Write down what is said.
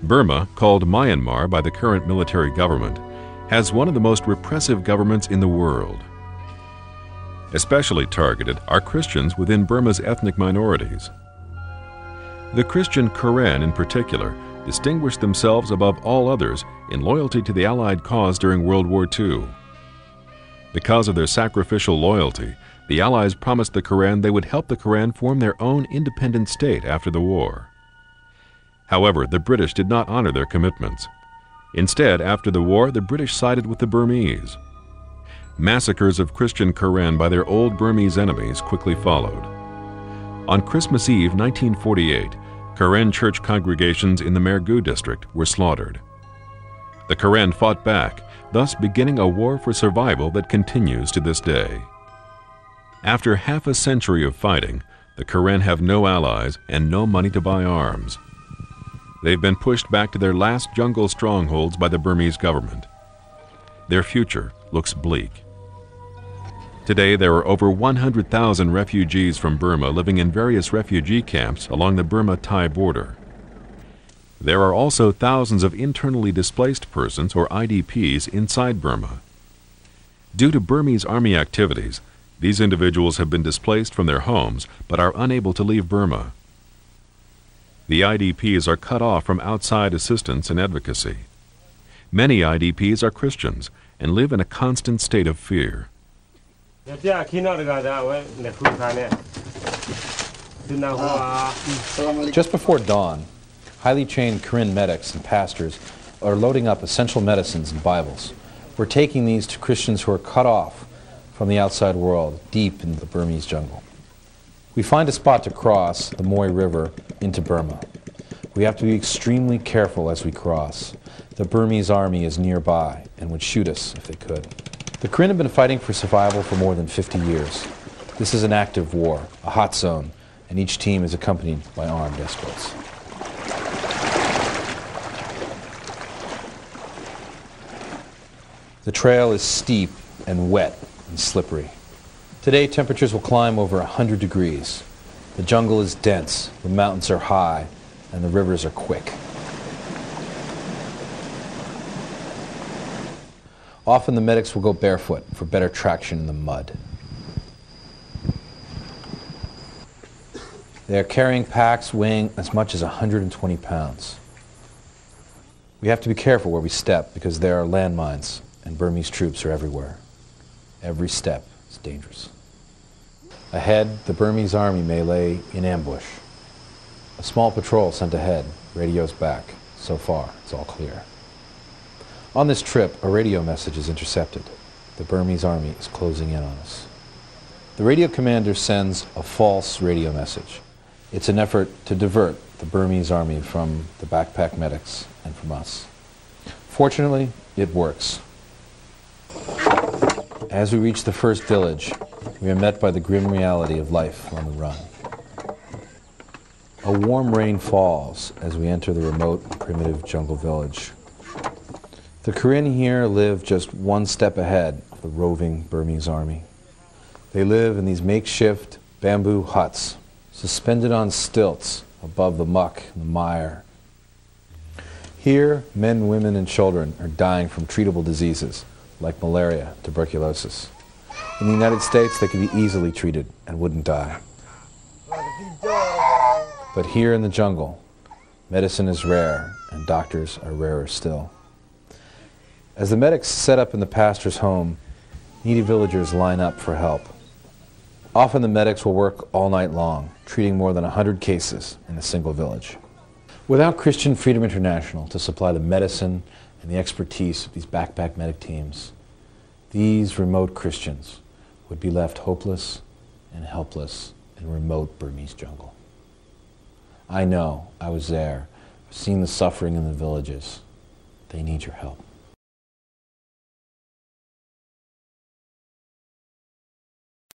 Burma, called Myanmar by the current military government, has one of the most repressive governments in the world. Especially targeted are Christians within Burma's ethnic minorities. The Christian Karen, in particular, distinguished themselves above all others in loyalty to the Allied cause during World War II. Because of their sacrificial loyalty, the Allies promised the Karen they would help the Karen form their own independent state after the war. However, the British did not honor their commitments. Instead, after the war, the British sided with the Burmese. Massacres of Christian Karen by their old Burmese enemies quickly followed. On Christmas Eve 1948, Karen church congregations in the Mergui district were slaughtered. The Karen fought back, thus beginning a war for survival that continues to this day. After half a century of fighting, the Karen have no allies and no money to buy arms. They've been pushed back to their last jungle strongholds by the Burmese government. Their future looks bleak. Today, there are over 100,000 refugees from Burma living in various refugee camps along the Burma-Thai border. There are also thousands of internally displaced persons, or IDPs, inside Burma. Due to Burmese army activities, these individuals have been displaced from their homes but are unable to leave Burma. The IDPs are cut off from outside assistance and advocacy. Many IDPs are Christians and live in a constant state of fear. Just before dawn, highly trained Karen medics and pastors are loading up essential medicines and Bibles. We're taking these to Christians who are cut off from the outside world, deep into the Burmese jungle. We find a spot to cross the Moy River into Burma. We have to be extremely careful as we cross. The Burmese army is nearby and would shoot us if they could. The Karen have been fighting for survival for more than 50 years. This is an active war, a hot zone, and each team is accompanied by armed escorts. The trail is steep and wet and slippery. Today, temperatures will climb over 100 degrees. The jungle is dense, the mountains are high, and the rivers are quick. Often the medics will go barefoot for better traction in the mud. They are carrying packs weighing as much as 120 pounds. We have to be careful where we step because there are landmines and Burmese troops are everywhere. Every step is dangerous. Ahead, the Burmese army may lay in ambush. A small patrol sent ahead, radios back. So far, it's all clear. On this trip, a radio message is intercepted. The Burmese army is closing in on us. The radio commander sends a false radio message. It's an effort to divert the Burmese army from the backpack medics and from us. Fortunately, it works. As we reach the first village, we are met by the grim reality of life on the run. A warm rain falls as we enter the remote and primitive jungle village. The Karen here live just one step ahead of the roving Burmese army. They live in these makeshift bamboo huts, suspended on stilts above the muck and the mire. Here, men, women, and children are dying from treatable diseases like malaria, tuberculosis. In the United States, they could be easily treated and wouldn't die. But here in the jungle, medicine is rare and doctors are rarer still. As the medics set up in the pastor's home, needy villagers line up for help. Often the medics will work all night long, treating more than 100 cases in a single village. Without Christian Freedom International to supply the medicine and the expertise of these backpack medic teams, these remote Christians would be left hopeless and helpless in remote Burmese jungle. I know, I was there. I've seen the suffering in the villages. They need your help.